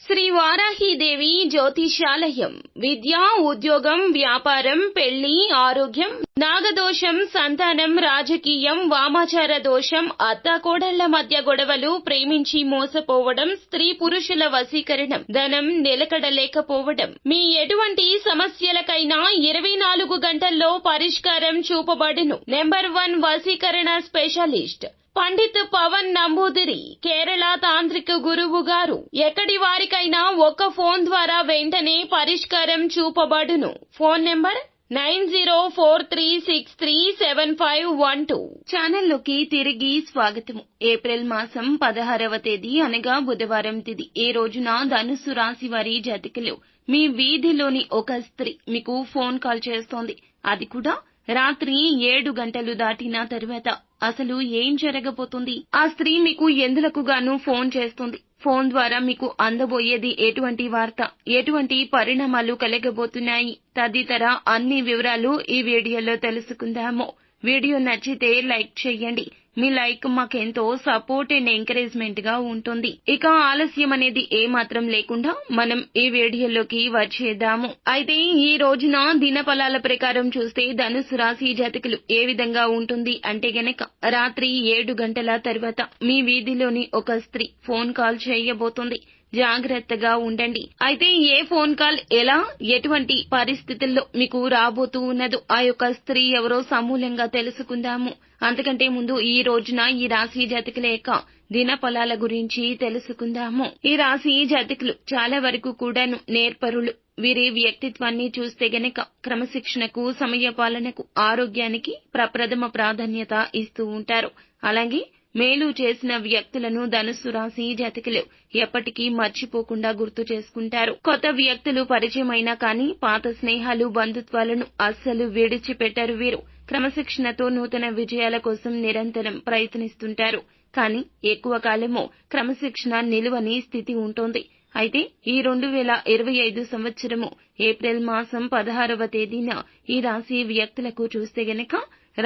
శ్రీ వారాహీదేవి జ్యోతిషాలయం. విద్య, ఉద్యోగం, వ్యాపారం, పెళ్లి, ఆరోగ్యం, నాగదోషం, సంతానం, రాజకీయం, వామాచార దోషం, అత్తాకోడళ్ల మధ్య గొడవలు, ప్రేమించి మోసపోవడం, స్త్రీ పురుషుల వశీకరణం, ధనం నిలకడలేకపోవడం, మీ ఎటువంటి సమస్యలకైనా 24 గంటల్లో పరిష్కారం చూపబడును. నెంబర్ 1 వశీకరణ స్పెషలిస్ట్ పండిత్ పవన్ నంబూదిరి, కేరళ తాంత్రిక గురువు గారు. ఎక్కడి వారికైనా ఒక్క ఫోన్ ద్వారా వెంటనే పరిష్కారం చూపబడును. Phone number 9043637512. ఛానల్లోకి తిరిగి స్వాగతం. ఏప్రిల్ మాసం 16వ తేదీ అనగా బుధవారం తిథి. ఈ రోజున ధనుస్సు రాశి వారి జాతకులు, మీ వీధిలోని ఒక స్త్రీ మీకు ఫోన్ కాల్ చేస్తోంది. అది కూడా రాత్రి 7 గంటలు దాటిన తరువాత. అసలు ఏం జరగబోతుంది? ఆ స్త్రీ మీకు ఎందులకు గాను ఫోన్ చేస్తుంది? ఫోన్ ద్వారా మీకు అందబోయేది ఎటువంటి వార్త? ఎటువంటి పరిణామాలు కలగబోతున్నాయి? తదితర అన్ని వివరాలు ఈ వీడియోలో తెలుసుకుందాము. వీడియో నచ్చితే లైక్ చేయండి. మీ లైక్ మాకెంతో సపోర్ట్ అండ్ ఎంకరేజ్మెంట్ గా ఉంటుంది. ఇక ఆలస్యం అనేది ఏమాత్రం లేకుండా మనం ఈ వీడియోలోకి వచ్చేద్దాము. అయితే ఈ రోజున దినఫలాల ప్రకారం చూస్తే ధనుసు రాశి జాతకులు ఏ విధంగా ఉంటుంది అంటే గనక, రాత్రి 7 గంటల తర్వాత మీ వీధిలోని ఒక స్త్రీ ఫోన్ కాల్ చేయబోతుంది. జాగ్రత్తగా ఉండండి. అయితే ఏ ఫోన్ కాల్ ఎలా, ఎటువంటి పరిస్థితుల్లో మీకు రాబోతూ ఉన్నదో, ఆ యొక్క స్త్రీ ఎవరో సమూలంగా తెలుసుకుందాము. అంతకంటే ముందు ఈ రోజున ఈ రాశి జాతకుల యొక్క దిన ఫలాల గురించి తెలుసుకుందాము. ఈ రాశి జాతకులు చాలా వరకు కూడాను నేర్పరులు. వీరి వ్యక్తిత్వాన్ని చూస్తే గనక క్రమశిక్షణకు, సమయ పాలనకు, ఆరోగ్యానికి ప్రప్రథమ ప్రాధాన్యత ఇస్తూ ఉంటారు. అలాగే మేలు చేసిన వ్యక్తులను ధనుస్సు రాశి జాతకులు ఎప్పటికీ మర్చిపోకుండా గుర్తు చేసుకుంటారు. కొత్త వ్యక్తులు పరిచయమైనా కానీ పాత స్నేహాలు, బంధుత్వాలను అస్సలు విడిచిపెట్టరు వీరు. క్రమశిక్షణతో నూతన విజయాల కోసం నిరంతరం ప్రయత్నిస్తుంటారు. కానీ ఎక్కువ కాలము క్రమశిక్షణ నిలువని స్థితి ఉంటుంది. అయితే ఈ 2025 సంవత్సరము ఏప్రిల్ మాసం 16వ తేదీన ఈ రాశి వ్యక్తులకు చూస్తే గనక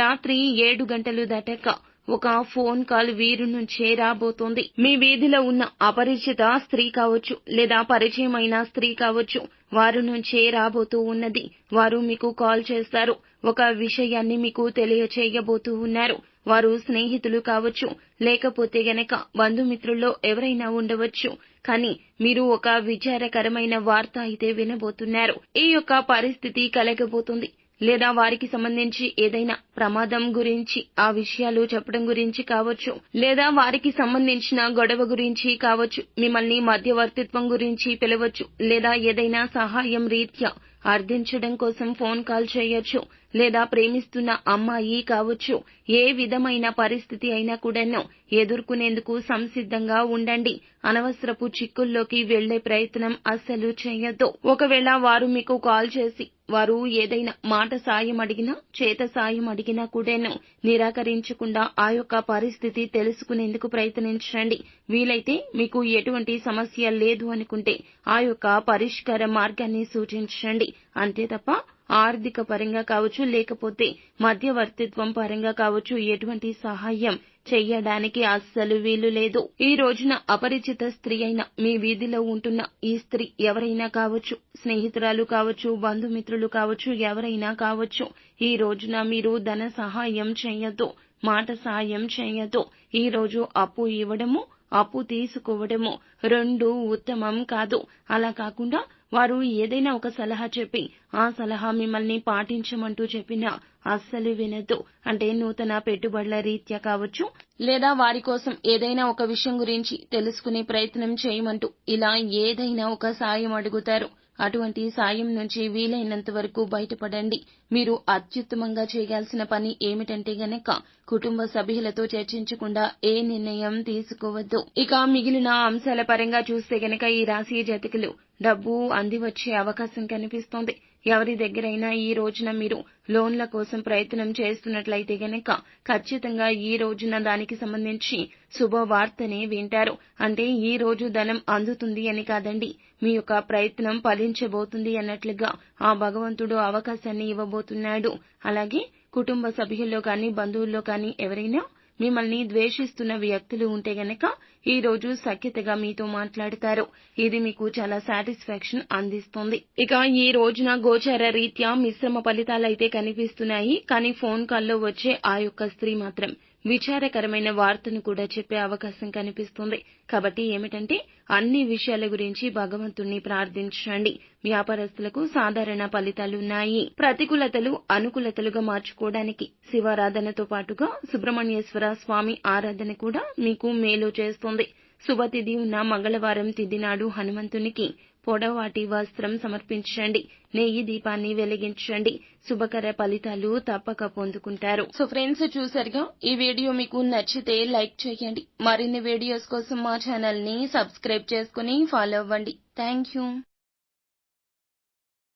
రాత్రి 7 గంటలు దాటాక ఒక ఫోన్ కాల్ వీరి నుంచే రాబోతోంది. మీ వీధిలో ఉన్న అపరిచిత స్త్రీ కావచ్చు, లేదా పరిచయమైన స్త్రీ కావచ్చు, వారి నుంచే రాబోతూ ఉన్నది. వారు మీకు కాల్ చేస్తారు. ఒక విషయాన్ని మీకు తెలియచేయబోతూ ఉన్నారు. వారు స్నేహితులు కావచ్చు, లేకపోతే గనక బంధుమిత్రుల్లో ఎవరైనా ఉండవచ్చు. కానీ మీరు ఒక విచారకరమైన వార్త అయితే వినబోతున్నారు. ఈ యొక్క పరిస్థితి కలగబోతుంది. లేదా వారికి సంబంధించి ఏదైనా ప్రమాదం గురించి, ఆ విషయాలు చెప్పడం గురించి కావచ్చు, లేదా వారికి సంబంధించిన గొడవ గురించి కావచ్చు, మిమ్మల్ని మధ్యవర్తిత్వం గురించి పిలవచ్చు, లేదా ఏదైనా సహాయం రీత్యా అర్థించడం కోసం ఫోన్ కాల్ చేయొచ్చు, లేదా ప్రేమిస్తున్న అమ్మాయి కావచ్చు. ఏ విధమైన పరిస్థితి అయినా కూడాను ఎదుర్కొనేందుకు సంసిద్ధంగా ఉండండి. అనవసరపు చిక్కుల్లోకి వెళ్లే ప్రయత్నం అస్సలు చేయొద్దు. ఒకవేళ వారు మీకు కాల్ చేసి వారు ఏదైనా మాట సాయం అడిగినా, చేత సాయం అడిగినా కూడాను నిరాకరించకుండా ఆ యొక్క పరిస్థితి తెలుసుకునేందుకు ప్రయత్నించండి. వీలైతే మీకు ఎటువంటి సమస్య లేదు అనుకుంటే ఆ యొక్క పరిష్కార మార్గాన్ని సూచించండి. అంతే తప్ప ఆర్థిక పరంగా కావచ్చు, లేకపోతే మధ్యవర్తిత్వం పరంగా కావచ్చు, ఎటువంటి సహాయం చెయ్యడానికి అస్సలు వీలు లేదు. ఈ రోజున అపరిచిత స్త్రీ అయిన మీ వీధిలో ఉంటున్న ఈ స్త్రీ ఎవరైనా కావచ్చు, స్నేహితురాలు కావచ్చు, బంధుమిత్రులు కావచ్చు, ఎవరైనా కావచ్చు. ఈ రోజున మీరు ధన సహాయం చేయొద్దు, మాట సహాయం చేయొద్దు. ఈ రోజు అప్పు ఇవ్వడము, అప్పు తీసుకోవడము రెండు ఉత్తమం కాదు. అలా కాకుండా వారు ఏదైనా ఒక సలహా చెప్పి ఆ సలహా మిమ్మల్ని పాటించమంటూ చెప్పినా అస్సలు వినొద్దు. అంటే నూతన పెట్టుబడుల రీత్యా కావచ్చు, లేదా వారి కోసం ఏదైనా ఒక విషయం గురించి తెలుసుకునే ప్రయత్నం చేయమంటూ ఇలా ఏదైనా ఒక సాయం అడుగుతారు. అటువంటి సాయం నుంచి వీలైనంత వరకు బయటపడండి. మీరు అత్యుత్తమంగా చేయాల్సిన పని ఏమిటంటే గనక కుటుంబ సభ్యులతో చర్చించకుండా ఏ నిర్ణయం తీసుకోవద్దు. ఇక మిగిలిన అంశాల పరంగా చూస్తే గనక ఈ రాశి జాతకులు డబ్బు అంది వచ్చే అవకాశం కనిపిస్తోంది. ఎవరి దగ్గరైనా ఈ రోజున మీరు లోన్ల కోసం ప్రయత్నం చేస్తున్నట్లయితే గనక ఖచ్చితంగా ఈ రోజున దానికి సంబంధించి శుభవార్తనే వింటారు. అంటే ఈ రోజు ధనం అందుతుంది అని కాదండి, మీ యొక్క ప్రయత్నం ఫలించబోతుంది అన్నట్లుగా ఆ భగవంతుడు అవకాశాన్ని ఇవ్వబోతున్నాడు. అలాగే కుటుంబ సభ్యుల్లో కానీ, బంధువుల్లో కానీ ఎవరైనా మిమ్మల్ని ద్వేషిస్తున్న వ్యక్తులు ఉంటే గనక ఈ రోజు సఖ్యతగా మీతో మాట్లాడతారు. ఇది మీకు చాలా సాటిస్ఫాక్షన్ అందిస్తుంది. ఇక ఈ రోజున గోచార రీత్యా మిశ్రమ ఫలితాలైతే కనిపిస్తున్నాయి. కానీ ఫోన్ కాల్లో వచ్చే ఆ యొక్క స్త్రీ మాత్రం విచారకరమైన వార్తను కూడా చెప్పే అవకాశం కనిపిస్తుంది. కాబట్టి ఏమిటంటే అన్ని విషయాల గురించి భగవంతుణ్ణి ప్రార్థించండి. వ్యాపారస్తులకు సాధారణ ఫలితాలున్నాయి. ప్రతికూలతలు అనుకూలతలుగా మార్చుకోవడానికి శివారాధనతో పాటుగా సుబ్రహ్మణ్యేశ్వర స్వామి ఆరాధన కూడా మీకు మేలు చేస్తుంది. శుభతిథి ఉన్న మంగళవారం తిథి నాడు హనుమంతునికి పొడవాటి వస్త్రం సమర్పించండి. నెయ్యి దీపాన్ని వెలిగించండి. శుభకర ఫలితాలు తప్పక పొందుకుంటారు. సో ఫ్రెండ్స్, చూసారుగా, ఈ వీడియో మీకు నచ్చితే లైక్ చేయండి. మరిన్ని వీడియోస్ కోసం మా ఛానల్ ని సబ్స్క్రైబ్ చేసుకుని ఫాలో అవ్వండి. Thank you.